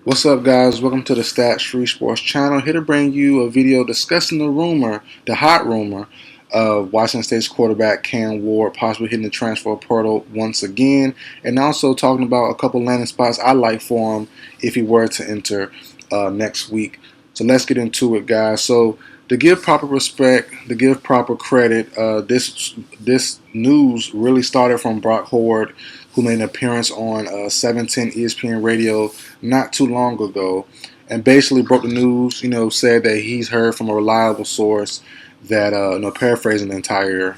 What's up, guys? Welcome to the Stats Free Sports channel. Here to bring you a video discussing the hot rumor of Washington State's quarterback Cam Ward possibly hitting the transfer portal once again, and also talking about a couple landing spots I like for him if he were to enter next week. So let's get into it, guys. So to give proper respect, to give proper credit, this news really started from Brock Huard, who made an appearance on 710 ESPN Radio not too long ago, and basically broke the news. Said that he's heard from a reliable source that, paraphrasing the entire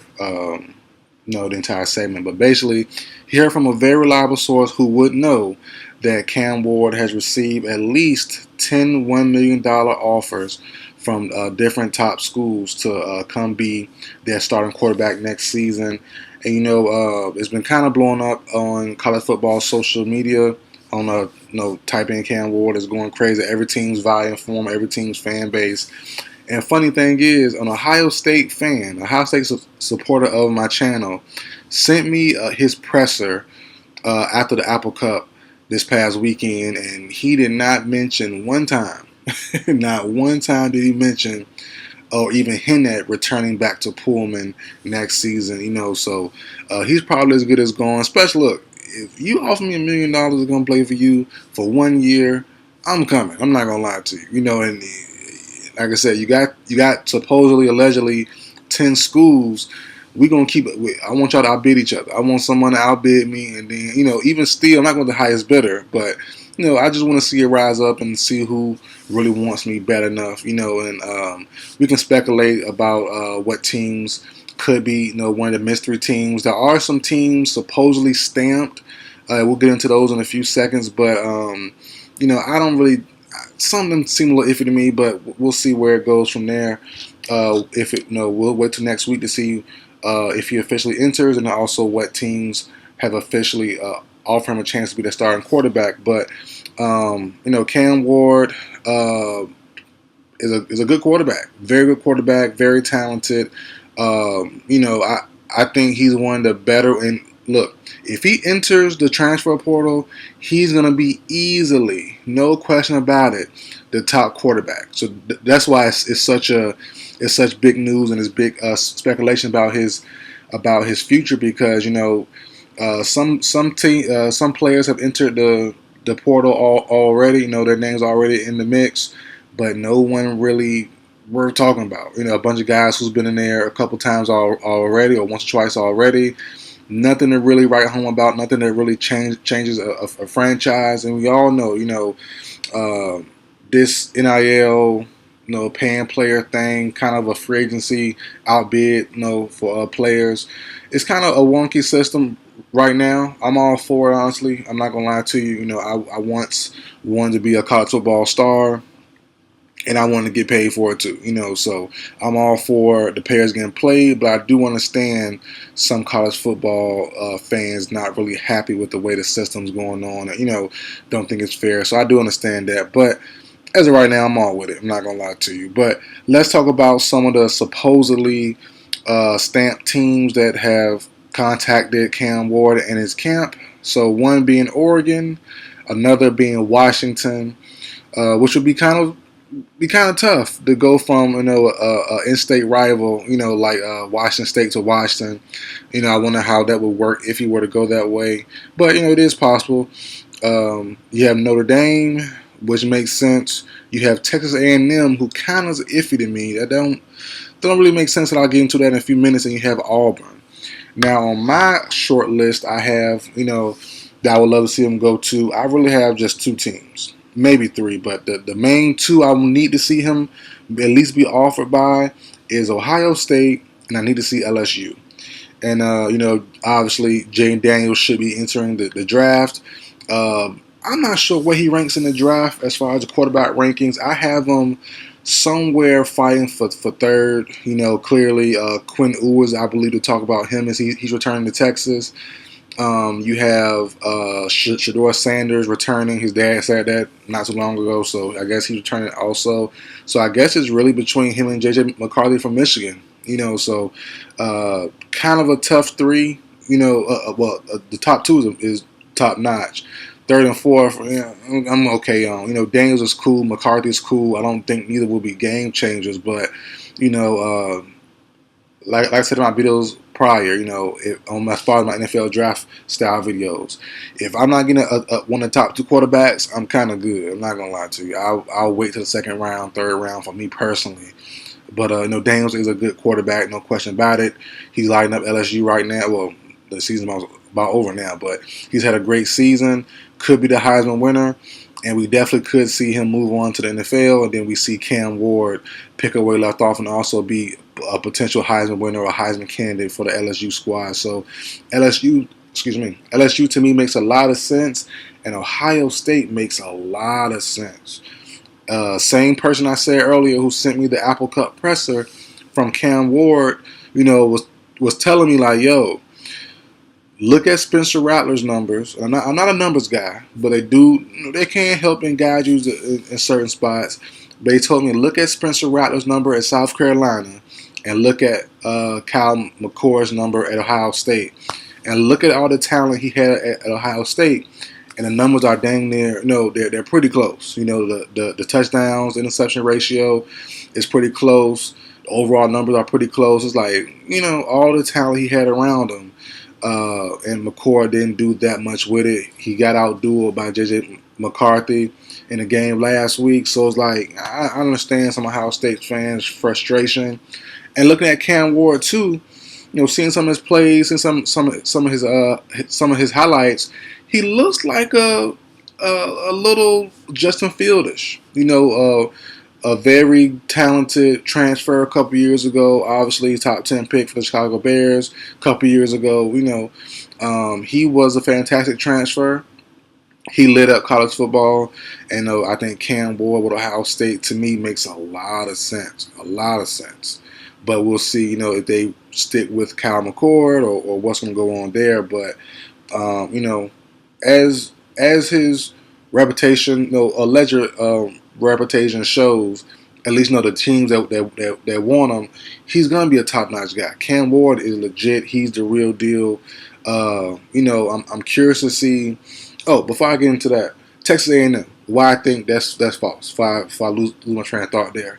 segment, but basically he heard from a very reliable source who would know that Cam Ward has received at least 10 $1 million offers from different top schools to come be their starting quarterback next season. And it's been kind of blowing up on college football social media. Type in Cam Ward is going crazy. Every team's vying for him, every team's fan base. And funny thing is, an Ohio State supporter of my channel, sent me his presser after the Apple Cup this past weekend, and he did not mention one time, not one time did he mention or even hint at returning back to Pullman next season. So he's probably as good as gone. Especially, look, if you offer me $1 million to come play for you for 1 year, I'm coming. I'm not gonna lie to you. And like I said, you got supposedly, allegedly 10 schools. We gonna keep it. I want y'all to outbid each other. I want someone to outbid me, and then even still, I'm not going to the highest bidder, but I just want to see it rise up and see who really wants me bad enough. And we can speculate about what teams could be. One of the mystery teams. There are some teams supposedly stamped. We'll get into those in a few seconds, but I don't really. Some of them seem a little iffy to me, but we'll see where it goes from there. We'll wait till next week to see if he officially enters, and also what teams have officially offered him a chance to be the starting quarterback. But Cam Ward is a good quarterback, very good quarterback, very talented. I think he's one of the better. And look, if he enters the transfer portal, he's going to be easily, no question about it, the top quarterback. So that's why it's such big news, and it's big speculation about his future, because some players have entered the portal already. Their names already in the mix, but no one really worth talking about. A bunch of guys who's been in there a couple times already, or once or twice already. Nothing to really write home about. Nothing that really changes a franchise. And we all know, this NIL, paying player thing, kind of a free agency outbid, for players. It's kind of a wonky system right now. I'm all for it, honestly. I'm not gonna lie to you. I once wanted to be a college football star, and I want to get paid for it too, So I'm all for the players getting played, but I do understand some college football fans not really happy with the way the system's going on. Don't think it's fair. So I do understand that, but as of right now, I'm all with it. I'm not gonna lie to you. But let's talk about some of the supposedly stamped teams that have contacted Cam Ward and his camp. So one being Oregon, another being Washington, which would be kind of tough to go from a in-state rival, like Washington State to Washington. I wonder how that would work if he were to go that way, but it is possible. You have Notre Dame, which makes sense. You have Texas A&M, who kind of is iffy to me. That don't really make sense, and I'll get into that in a few minutes. And you have Auburn. Now on my short list, I have that I would love to see him go to. I really have just two teams. Maybe three, but the main two I will need to see him at least be offered by is Ohio State, and I need to see LSU. And obviously Jay Daniels should be entering the draft. I'm not sure where he ranks in the draft as far as the quarterback rankings. I have him somewhere fighting for third. Clearly Quinn Ewers, I believe, to talk about him as he's returning to Texas. You have Shedeur Sanders returning. His dad said that not too long ago, so I guess he's returning also. So I guess it's really between him and J.J. McCarthy from Michigan. So kind of a tough three. The top two is top notch. third and fourth, yeah, I'm okay on. Daniels is cool, McCarthy's cool. I don't think neither will be game changers, but you know, like I said in my videos prior, as far as my NFL draft style videos, if I'm not getting one of the top two quarterbacks, I'm kind of good. I'm not gonna lie to you. I'll wait till the second round, third round for me personally. But Daniels is a good quarterback, no question about it. He's lighting up LSU right now. Well, the season's about over now, but he's had a great season. Could be the Heisman winner, and we definitely could see him move on to the NFL. And then we see Cam Ward pick up where he left off and also be a potential Heisman winner or a Heisman candidate for the LSU squad. So LSU to me makes a lot of sense, and Ohio State makes a lot of sense. Same person I said earlier who sent me the Apple Cup presser from Cam Ward, was telling me like, yo, look at Spencer Rattler's numbers. I'm not a numbers guy, but they can help and guide you in certain spots. But he told me, look at Spencer Rattler's number at South Carolina and look at Kyle McCord's number at Ohio State. And look at all the talent he had at Ohio State. And the numbers are dang near, they're pretty close. The touchdowns, interception ratio is pretty close. The overall numbers are pretty close. It's like, all the talent he had around him. And McCord didn't do that much with it. He got outdueled by J.J. McCarthy in the game last week. So it's like, I understand some Ohio State fans' frustration. And looking at Cam Ward too, seeing some of his plays and some of his highlights, he looks like a little Justin Fieldish. A very talented transfer a couple years ago. Obviously, top 10 pick for the Chicago Bears a couple years ago. He was a fantastic transfer. He lit up college football, and I think Cam Ward with Ohio State to me makes a lot of sense. But we'll see, if they stick with Kyle McCord or what's going to go on there. But as his reputation, alleged reputation shows, at least the teams that want him, he's going to be a top-notch guy. Cam Ward is legit. He's the real deal. I'm curious to see. Oh, before I get into that, Texas A&M. Why I think that's false. If I lose my train of thought there.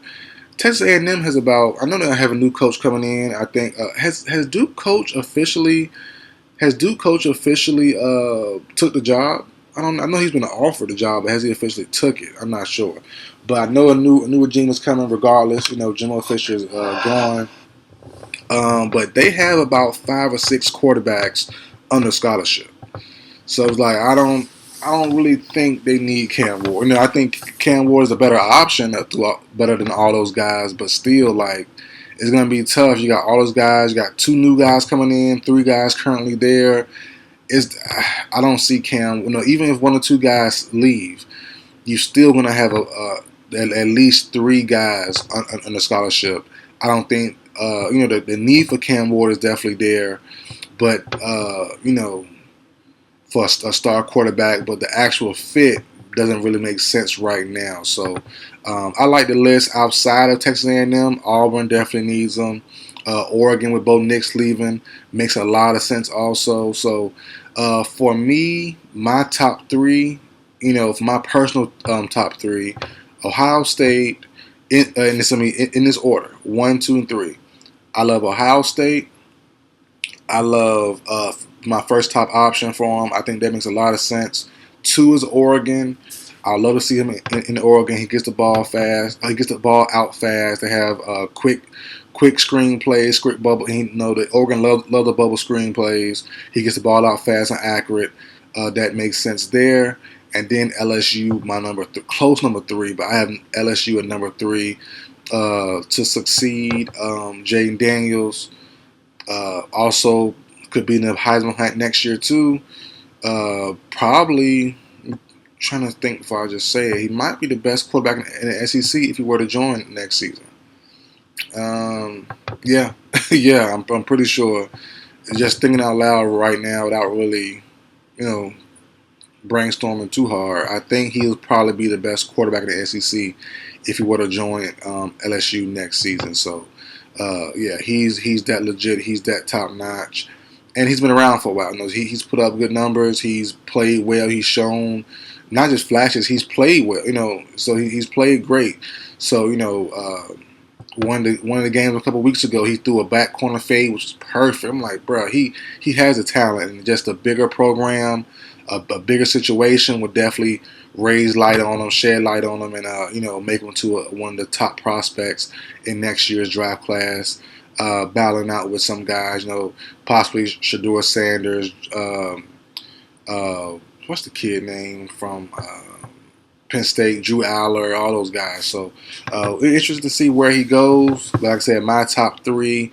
Texas A&M has about. I know they have a new coach coming in. I think has Duke coach officially took the job? I know he's been offered the job, but has he officially took it? I'm not sure. But I know a new regime is coming regardless. Jimbo Fisher's gone. But they have about 5 or 6 quarterbacks under scholarship. So it's like I don't really think they need Cam Ward. I think Cam Ward is a better option, better than all those guys. But still, like, it's gonna be tough. You got all those guys. You got 2 new guys coming in, 3 guys currently there. I don't see Cam. Even if 1 or 2 guys leave, you're still gonna have at least 3 guys on the scholarship. I don't think the need for Cam Ward is definitely there, but for a star quarterback, but the actual fit doesn't really make sense right now. So I like the list outside of Texas A&M. Auburn definitely needs them. Oregon with Bo Nix leaving makes a lot of sense also. So for me, my top 3, for my personal top 3, Ohio State, in this order, 1, 2, and 3. I love Ohio State. I love my first top option for him. I think that makes a lot of sense. 2 is Oregon. I'd love to see him in Oregon. He gets the ball fast. He gets the ball out fast. They have quick screen plays, quick bubble. The Oregon love the bubble screen plays. He gets the ball out fast and accurate. That makes sense there. And then LSU, my close number 3, but I have LSU at number 3 to succeed. Jaden Daniels also could be in the Heisman hunt next year too. Probably. I'm trying to think before I just say it. He might be the best quarterback in the SEC if he were to join next season. Yeah, I'm pretty sure. Just thinking out loud right now without really, brainstorming too hard. I think he'll probably be the best quarterback in the SEC if he were to join LSU next season. So, he's that legit. He's that top notch. and he's been around for a while. You know, he's put up good numbers. He's played well. He's shown not just flashes. He's played well. You know, so he's played great. So you know, one of the games a couple weeks ago, he threw a back corner fade, which was perfect. I'm like, bro, he has a talent, and just a bigger program, a bigger situation would definitely raise light on him, shed light on him, and you know, make him to one of the top prospects in next year's draft class. Battling out with some guys, you know, possibly Shedeur Sanders. What's the kid name from Penn State? Drew Aller, all those guys. So interesting to see where he goes. Like I said, my top three: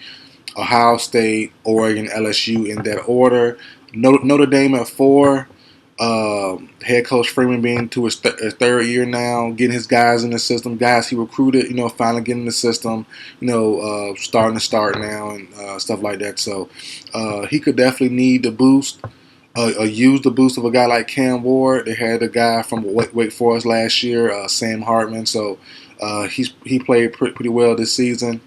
Ohio State, Oregon, LSU in that order. Notre Dame at 4. Head coach Freeman being to his third year now, getting his guys in the system, guys he recruited, you know, finally getting in the system, you know, starting to start now and stuff like that. So he could definitely need the boost, use the boost of a guy like Cam Ward. They had a guy from Wake Forest last year, Sam Hartman. So he played pretty well this season.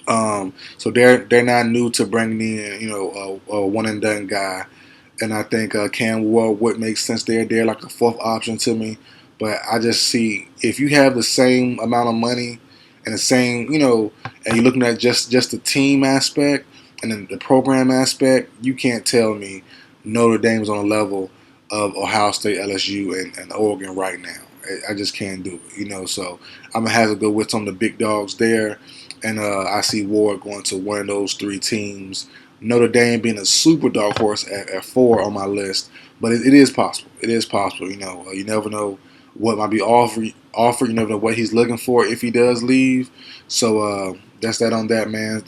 So they're not new to bringing in, you know, a one and done guy. And I think Cam Ward would make sense there. They're like a fourth option to me. But I just see if you have the same amount of money and the same, you know, and you're looking at just the team aspect and then the program aspect, you can't tell me Notre Dame's on a level of Ohio State, LSU, and Oregon right now. I just can't do it, you know. So I'm going to have to go with some of the big dogs there. And I see Ward going to one of those 3 teams. Notre Dame being a super dark horse at 4 on my list, but it is possible. It is possible. You know, you never know what might be offered. You never know what he's looking for if he does leave. So that's that on that, man.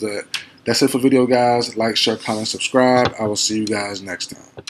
That's it for video, guys. Like, share, comment, subscribe. I will see you guys next time.